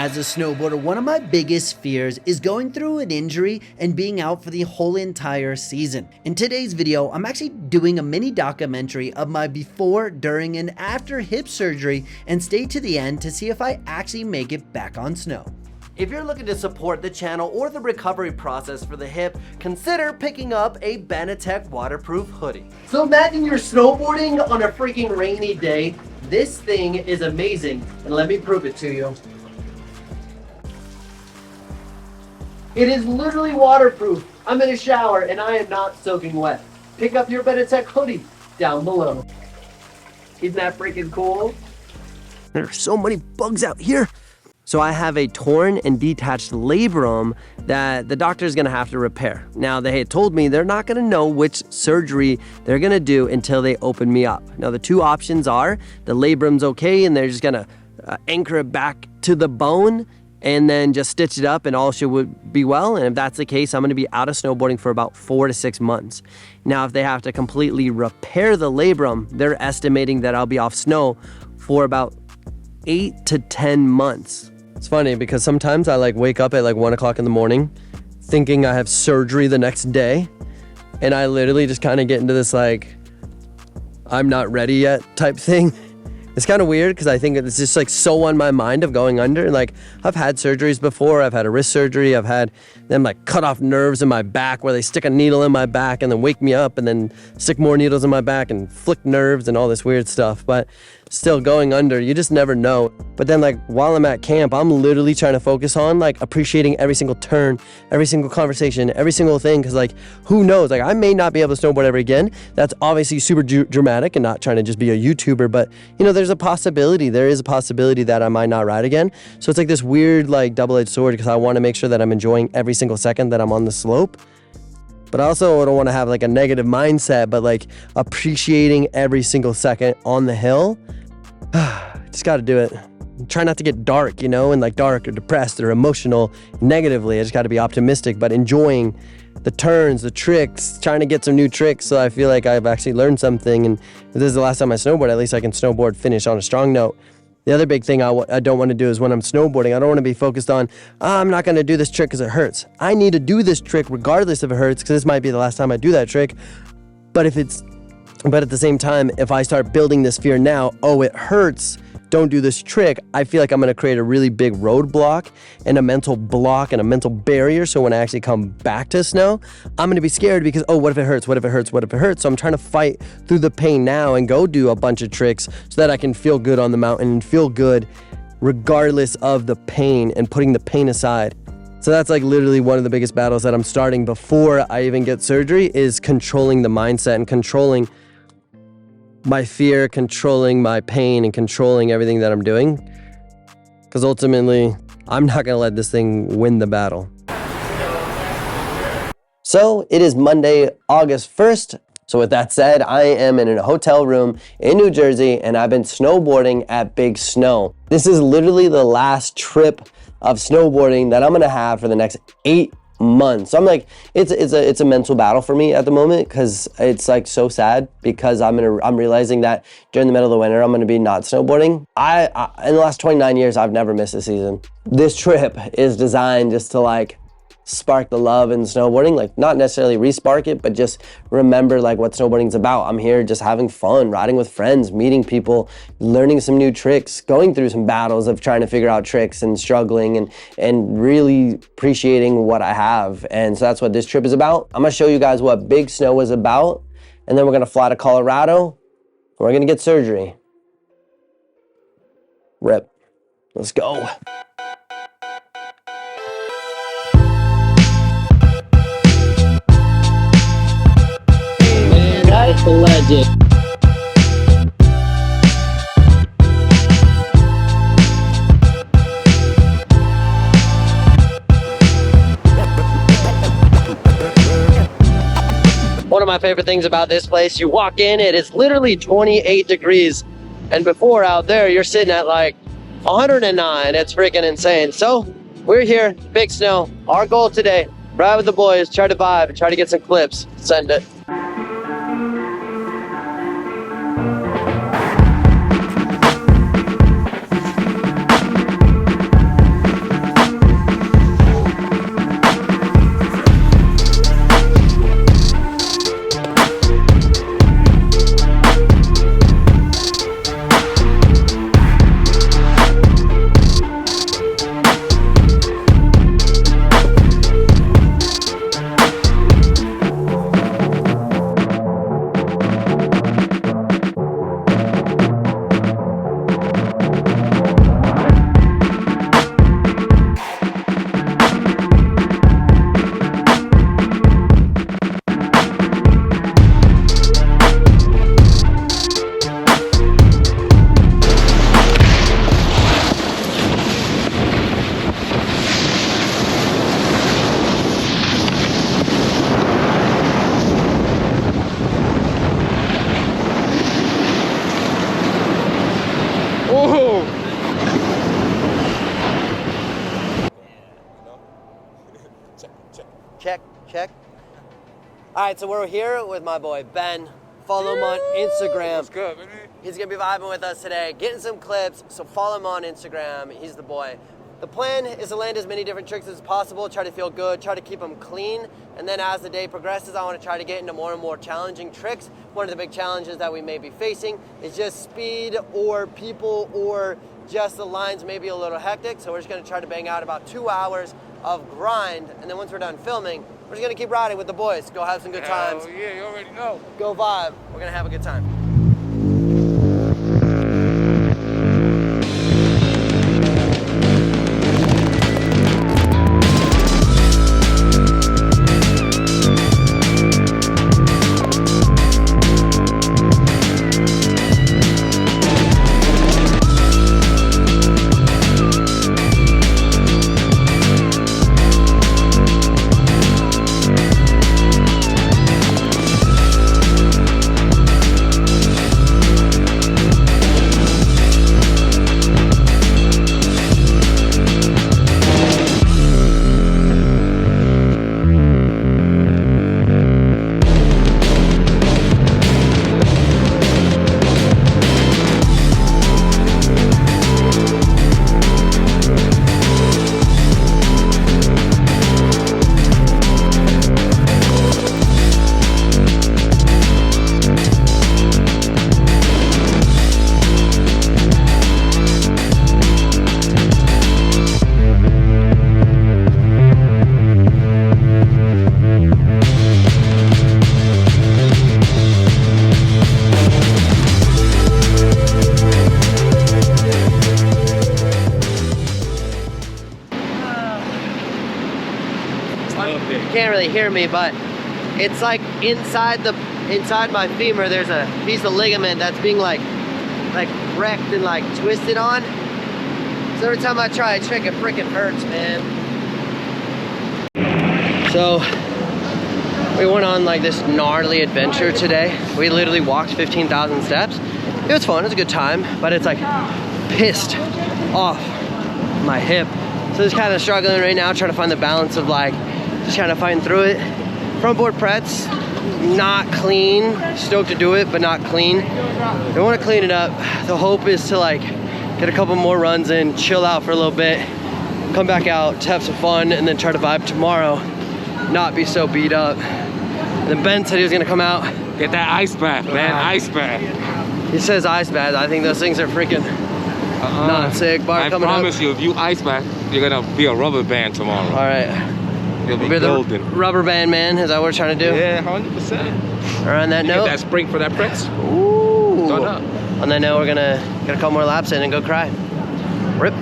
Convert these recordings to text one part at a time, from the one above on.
As a snowboarder, one of my biggest fears is going through an injury and being out for the whole entire season. In today's video, I'm actually doing a mini documentary of my before, during, and after hip surgery, and stay to the end to see if I actually make it back on snow. If you're looking to support the channel or the recovery process for the hip, consider picking up a Benetech waterproof hoodie. So imagine you're snowboarding on a freaking rainy day. This thing is amazing, and let me prove it to you. It is literally waterproof. I'm in a shower and I am not soaking wet. Pick up your Benetech hoodie down below. Isn't that freaking cool? There are so many bugs out here. So I have a torn and detached labrum that the doctor is gonna have to repair. Now they had told me they're not gonna know which surgery they're gonna do until they open me up. Now the two options are the labrum's okay and they're just gonna anchor it back to the bone and then just stitch it up and all should be well. And if that's the case, I'm gonna be out of snowboarding for about 4 to 6 months. Now, if they have to completely repair the labrum, they're estimating that I'll be off snow for about 8 to 10 months. It's funny because sometimes I wake up at 1 o'clock in the morning thinking I have surgery the next day. And I literally just kind of get into this I'm not ready yet type thing. It's kind of weird because I think it's just so on my mind of going under. And I've had surgeries before. I've had a wrist surgery. I've had them cut off nerves in my back where they stick a needle in my back and then wake me up and then stick more needles in my back and flick nerves and all this weird stuff. But still going under, you just never know. But then while I'm at camp, I'm literally trying to focus on appreciating every single turn, every single conversation, every single thing. Cause who knows, I may not be able to snowboard ever again. That's obviously super dramatic and not trying to just be a YouTuber, but there is a possibility that I might not ride again. So it's this weird double-edged sword because I want to make sure that I'm enjoying every single second that I'm on the slope. But I also don't want to have a negative mindset, but appreciating every single second on the hill. Just got to do it. Try not to get dark, and dark or depressed or emotional negatively. I just got to be optimistic, but enjoying the turns, the tricks, trying to get some new tricks. So I feel like I've actually learned something. And if this is the last time I snowboard, at least I can snowboard finish on a strong note. The other big thing I don't want to do is when I'm snowboarding, I don't want to be focused on, I'm not going to do this trick because it hurts. I need to do this trick regardless if it hurts because this might be the last time I do that trick. But at the same time, if I start building this fear now, oh, it hurts, don't do this trick, I feel like I'm going to create a really big roadblock and a mental block and a mental barrier. So when I actually come back to snow, I'm going to be scared because, oh, what if it hurts? What if it hurts? What if it hurts? So I'm trying to fight through the pain now and go do a bunch of tricks so that I can feel good on the mountain and feel good regardless of the pain and putting the pain aside. So that's literally one of the biggest battles that I'm starting before I even get surgery is controlling the mindset and controlling my fear, controlling my pain, and controlling everything that I'm doing. Because ultimately, I'm not gonna let this thing win the battle. So it is Monday, August 1st. So with that said, I am in a hotel room in New Jersey and I've been snowboarding at Big Snow. This is literally the last trip of snowboarding that I'm gonna have for the next 8 months. So I'm it's a mental battle for me at the moment because it's so sad because I'm realizing that during the middle of the winter I'm gonna be not snowboarding. I in the last 29 years I've never missed a season. This trip is designed just to spark the love in snowboarding, not necessarily re-spark it, but just remember what snowboarding is about. I'm here just having fun, riding with friends, meeting people, learning some new tricks, going through some battles of trying to figure out tricks and struggling and really appreciating what I have. And so that's what this trip is about. I'm gonna show you guys what Big Snow is about, and then we're gonna fly to Colorado. We're gonna get surgery. Rip. Let's go. That's a legend. One of my favorite things about this place, you walk in, it is literally 28 degrees. And before out there, you're sitting at 109. It's freaking insane. So we're here, Big Snow. Our goal today, ride with the boys, try to vibe, and try to get some clips. Send it. Check, check. All right, so we're here with my boy Ben. Follow him on Instagram. What's good, baby? He's gonna be vibing with us today, getting some clips, so follow him on Instagram. He's the boy. The plan is to land as many different tricks as possible, try to feel good, try to keep them clean, and then as the day progresses, I wanna try to get into more and more challenging tricks. One of the big challenges that we may be facing is just speed or people or just the lines may be a little hectic, so we're just gonna try to bang out about 2 hours of grind, and then once we're done filming, we're just gonna keep riding with the boys, go have some good times. Oh yeah, you already know. Go vibe, we're gonna have a good time. You can't really hear me, but it's like inside my femur there's a piece of ligament that's being like wrecked and like twisted on. So every time I try a trick it freaking hurts, man. So we went on like this gnarly adventure today. We literally walked 15,000 steps. It was fun, it was a good time, but it's like pissed off my hip. So just kind of struggling right now, trying to find the balance of like just kind of fighting through it. Front board prets, not clean. Stoked to do it, but not clean. I want to clean it up. The hope is to like get a couple more runs in, chill out for a little bit, come back out, have some fun, and then try to vibe tomorrow, not be so beat up. And then Ben said he was gonna come out. Get that ice bath, man, ice bath. He says ice bath. I think those things are freaking not sick. Bar coming up. I promise you, if you ice bath, you're gonna be a rubber band tomorrow. All right. You'll be We're the golden. rubber band man, is that what we're trying to do? Yeah, 100%. All right, on that note. Get that spring for that press. Ooh. Done up. On that note, we're gonna get a couple more laps in and go cry. Rip.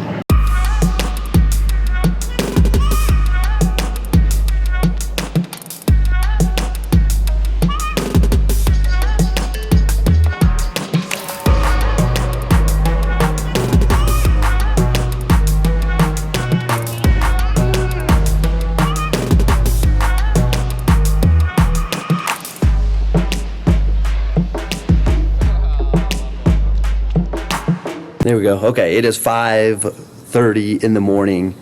There we go. Okay, it is 5:30 in the morning,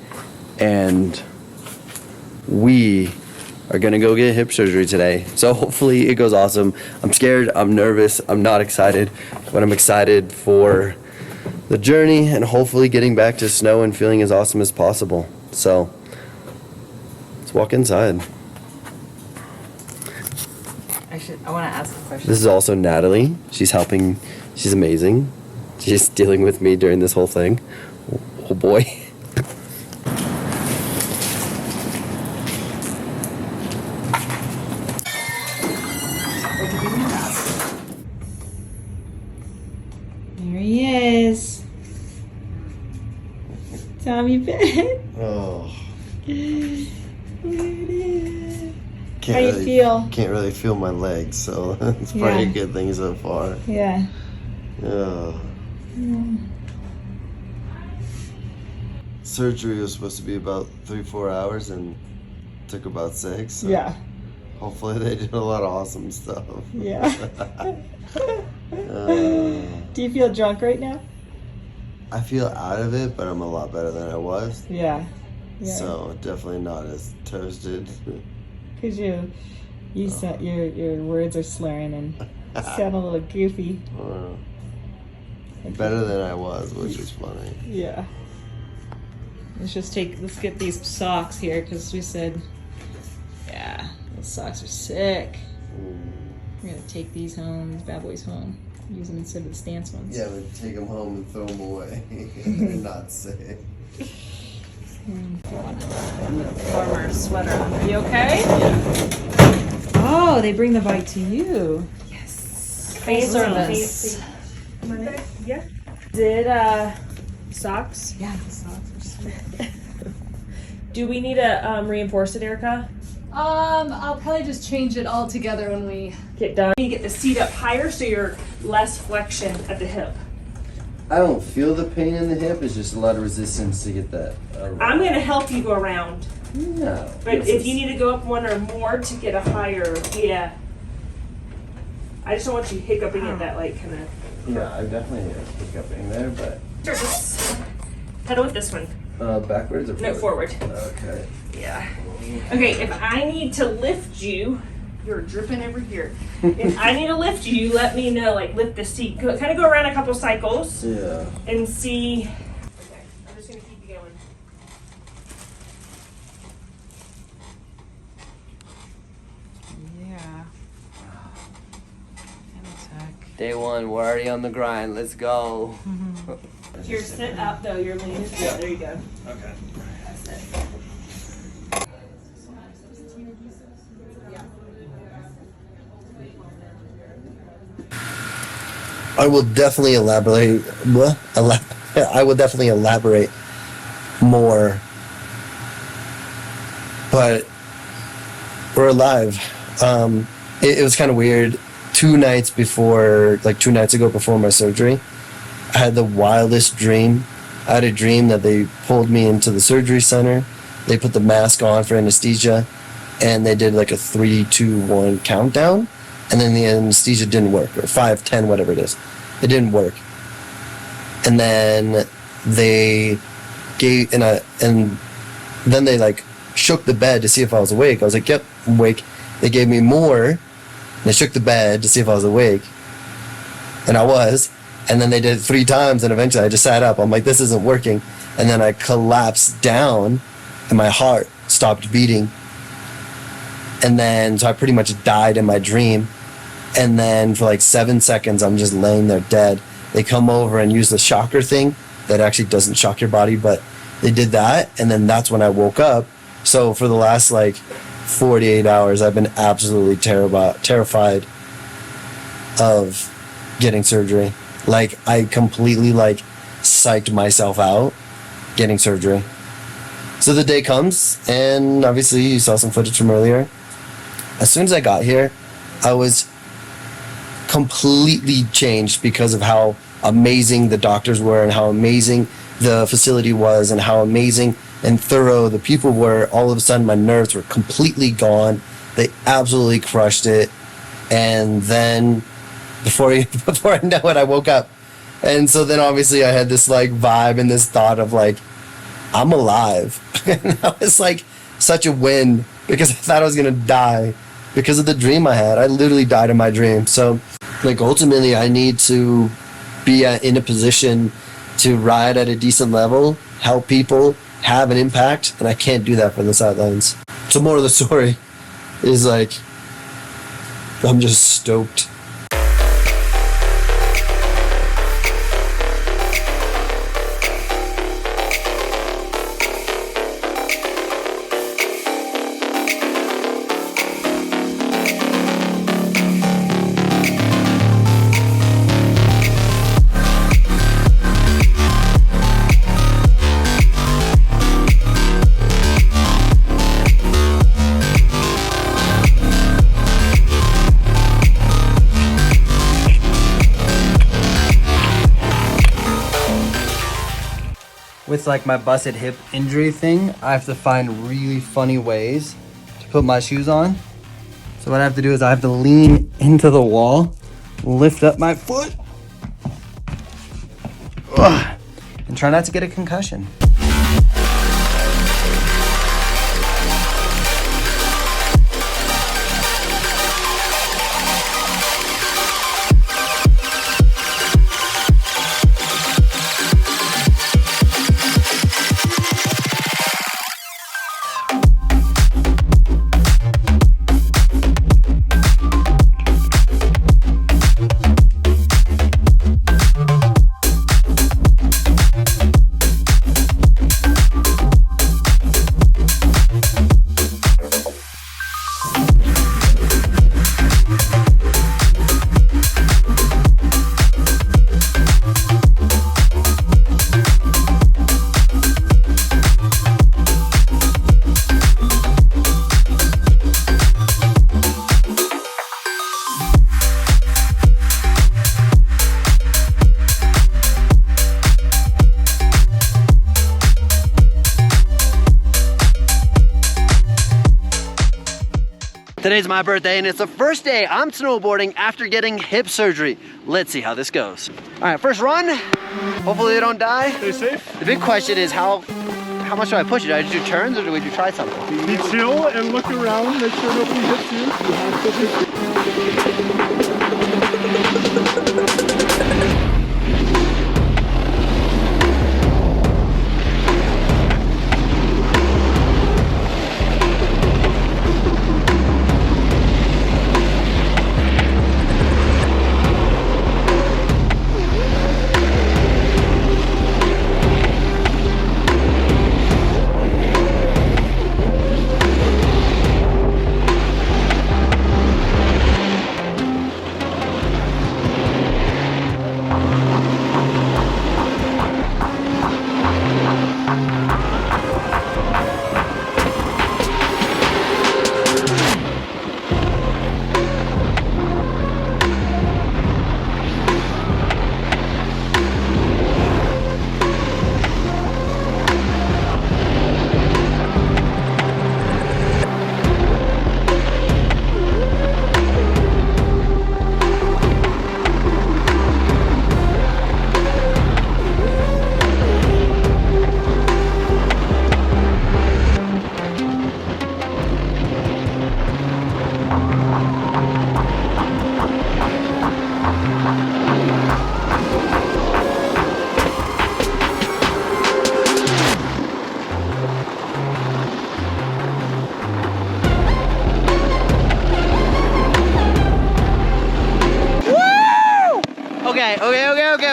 and we are gonna go get hip surgery today. So hopefully it goes awesome. I'm scared, I'm nervous, I'm not excited, but I'm excited for the journey and hopefully getting back to snow and feeling as awesome as possible. So let's walk inside. I want to ask a question. This is also Natalie. She's helping. She's amazing. She's dealing with me during this whole thing. Oh boy. There he is. Tommy Ben. Oh. How do you feel? Can't really feel my legs, so it's probably a good thing so far. Yeah. Yeah. Surgery was supposed to be about 3-4 hours and took about 6. So Yeah. hopefully they did a lot of awesome stuff. Yeah. Do you feel drunk right now? I feel out of it, but I'm a lot better than I was. Yeah. So definitely not as toasted. Because you said your words are slurring and sound a little goofy. Better than I was, which is funny. Yeah. Let's get these socks here because we said, yeah, those socks are sick. We're gonna take these home, these bad boys home, use them instead of the stance ones. Yeah, but take them home and throw them away. They're not safe. Warmer sweater on. Are you okay? Oh, they bring the bike to you. Yes. Full service. Yeah. Did socks? Yeah, the socks are sweet. Do we need to reinforce it, Erica? I'll probably just change it all together when we Get done. You get the seat up higher so you're less flexion at the hip. I don't feel the pain in the hip. It's just a lot of resistance to get that. I'm gonna help you go around. No. But if you need to go up one or more to get a higher, yeah. I just don't want you hiccuping at that like kind of. Yeah, I definitely hiccuping there, but. Sure, just pedal with this one. Backwards or No, forward. Okay. Yeah. Okay, if I need to lift you, you're dripping over here. If I need to lift you, you let me know, like lift the seat. Kind of go around a couple cycles. Yeah. And see. Okay, I'm just gonna keep you going. Yeah. Day one, we're already on the grind. Let's go. If you're sit up though, you're leaning. Yeah, there you go. Okay. That's it. I will definitely elaborate. I will definitely elaborate more. But we're alive. It was kind of weird. 2 nights ago before my surgery, I had the wildest dream. I had a dream that they pulled me into the surgery center. They put the mask on for anesthesia, and they did like a 3, 2, 1 countdown. And then the anesthesia didn't work, or 5, 10, whatever it is. It didn't work. And then they gave, and then they like shook the bed to see if I was awake. I was like, yep, I'm awake. They gave me more. And they shook the bed to see if I was awake. And I was. And then they did it 3 times, and eventually I just sat up. I'm like, this isn't working. And then I collapsed down, and my heart stopped beating. And then, so I pretty much died in my dream. And then for like 7 seconds, I'm just laying there dead. They come over and use the shocker thing that actually doesn't shock your body, but they did that. And then that's when I woke up. So for the last like 48 hours, I've been absolutely terrified of getting surgery. Like I completely like psyched myself out getting surgery. So the day comes, and obviously you saw some footage from earlier. As soon as I got here, I was completely changed because of how amazing the doctors were and how amazing the facility was and how amazing and thorough the people were. All of a sudden my nerves were completely gone. They absolutely crushed it. And then before I know it, I woke up. And so then obviously I had this like vibe and this thought of like, I'm alive. And that was like such a win because I thought I was going to die because of the dream I had. I literally died in my dream. So like ultimately I need to be in a position to ride at a decent level, help people, have an impact, and I can't do that from the sidelines. So more of the story is like, I'm just stoked. With like my busted hip injury thing, I have to find really funny ways to put my shoes on. So what I have to do is I have to lean into the wall, lift up my foot, and try not to get a concussion. Today's my birthday and it's the first day I'm snowboarding after getting hip surgery. Let's see how this goes. All right, first run. Hopefully they don't die. Stay safe. The big question is how much do I push it? Do I just do turns or do we try something? Be chill and look around. Make sure nobody hits you. You have to hit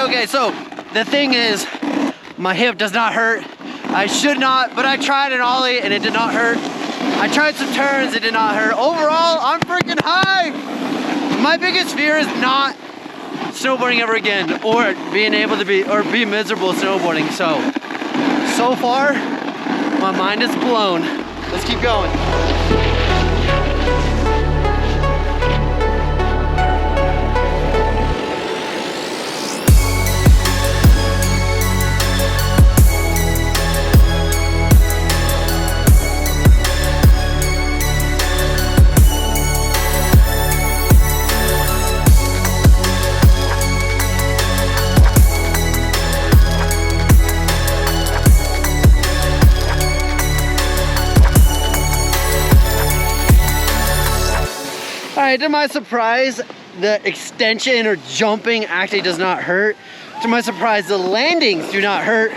Okay, so the thing is, my hip does not hurt. I should not, but I tried an ollie and it did not hurt. I tried some turns, it did not hurt. Overall, I'm freaking high. My biggest fear is not snowboarding ever again or being able to be miserable snowboarding. So far, my mind is blown. Let's keep going. Alright, to my surprise, the extension or jumping actually does not hurt. To my surprise, the landings do not hurt.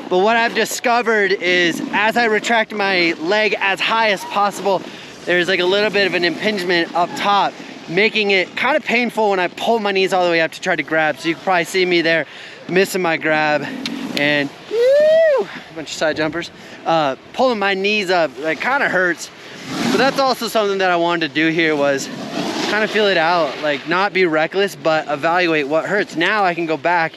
But what I've discovered is as I retract my leg as high as possible, there's like a little bit of an impingement up top, making it kind of painful when I pull my knees all the way up to try to grab. So you can probably see me there missing my grab and woo, a bunch of side jumpers. Pulling my knees up, like kind of hurts. But that's also something that I wanted to do here was kind of feel it out, like not be reckless, but evaluate what hurts. Now I can go back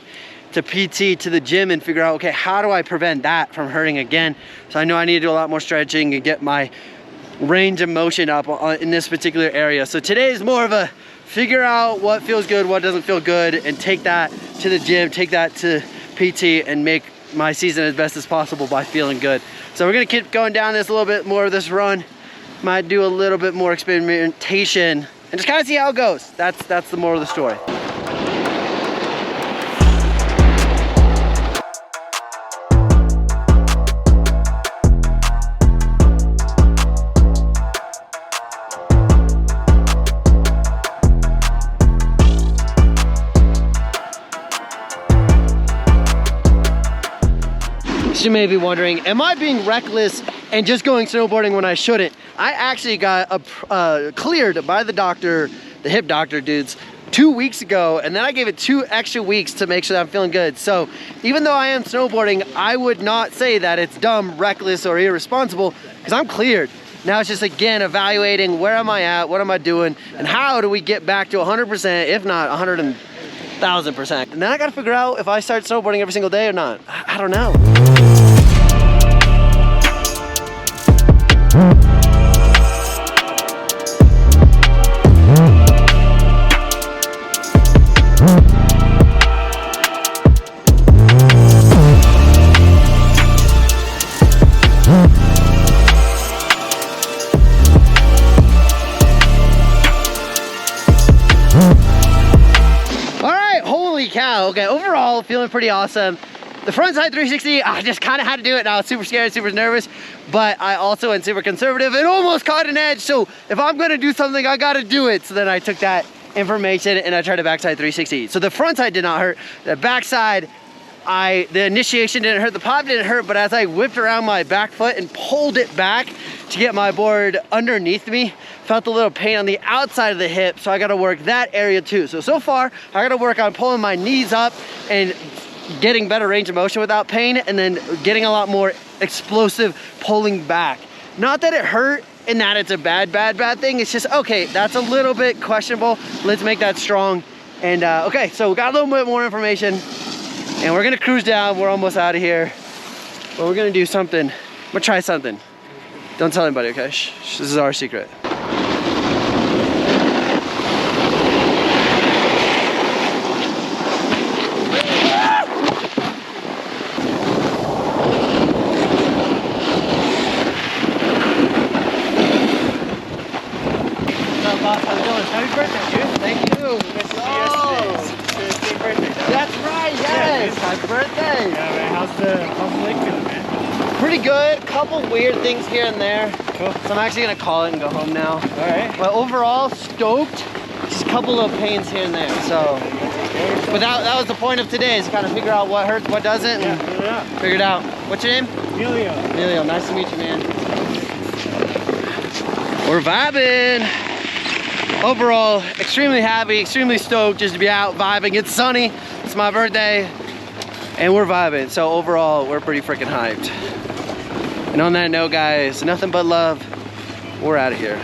to PT, to the gym and figure out, okay, how do I prevent that from hurting again? So I know I need to do a lot more stretching and get my range of motion up in this particular area. So today is more of a figure out what feels good, what doesn't feel good, and take that to the gym, take that to PT and make my season as best as possible by feeling good. So we're gonna keep going down this a little bit more of this run. Might do a little bit more experimentation and just kind of see how it goes. That's the moral of the story. You may be wondering, am I being reckless and just going snowboarding when I shouldn't? I actually got cleared by the doctor, the hip doctor dudes, 2 weeks ago, and then I gave it 2 extra weeks to make sure that I'm feeling good. So even though I am snowboarding, I would not say that it's dumb, reckless, or irresponsible, because I'm cleared. Now it's just, again, evaluating where am I at, what am I doing, and how do we get back to 100%, if not 100,000%. And then I gotta figure out if I start snowboarding every single day or not. I don't know. cow. Okay, overall, feeling pretty awesome. The frontside 360, I just kind of had to do it. I was super scared, super nervous, but I also went super conservative and almost caught an edge. So if I'm gonna do something, I gotta do it. So then I took that information and I tried a backside 360. So the frontside did not hurt. The backside, the initiation didn't hurt, the pop didn't hurt, but as I whipped around my back foot and pulled it back to get my board underneath me, felt a little pain on the outside of the hip, so I gotta work that area too. So far, I gotta work on pulling my knees up and getting better range of motion without pain, and then getting a lot more explosive pulling back. Not that it hurt and that it's a bad thing, it's just, okay, that's a little bit questionable. Let's make that strong. And okay, so we got a little bit more information and we're gonna cruise down. We're almost out of here, but we're gonna do something. I'm gonna try something. Don't tell anybody, okay? Shh, this is our secret. Happy birthday, dude. Thank you. That's right, yes. Happy birthday. Yeah, man. How's the lake feeling, man? Pretty good. Couple weird things here and there. Cool. So I'm actually gonna call it and go home now. All right. But overall, stoked. Just a couple of pains here and there. So, but that was the point of today, is kind of figure out what hurts, what doesn't, and figure it out. What's your name? Emilio. Emilio, nice to meet you, man. We're vibing. Overall, extremely happy, extremely stoked just to be out vibing. It's sunny, it's my birthday, and we're vibing. So overall, we're pretty freaking hyped. And on that note, guys, nothing but love. We're out of here.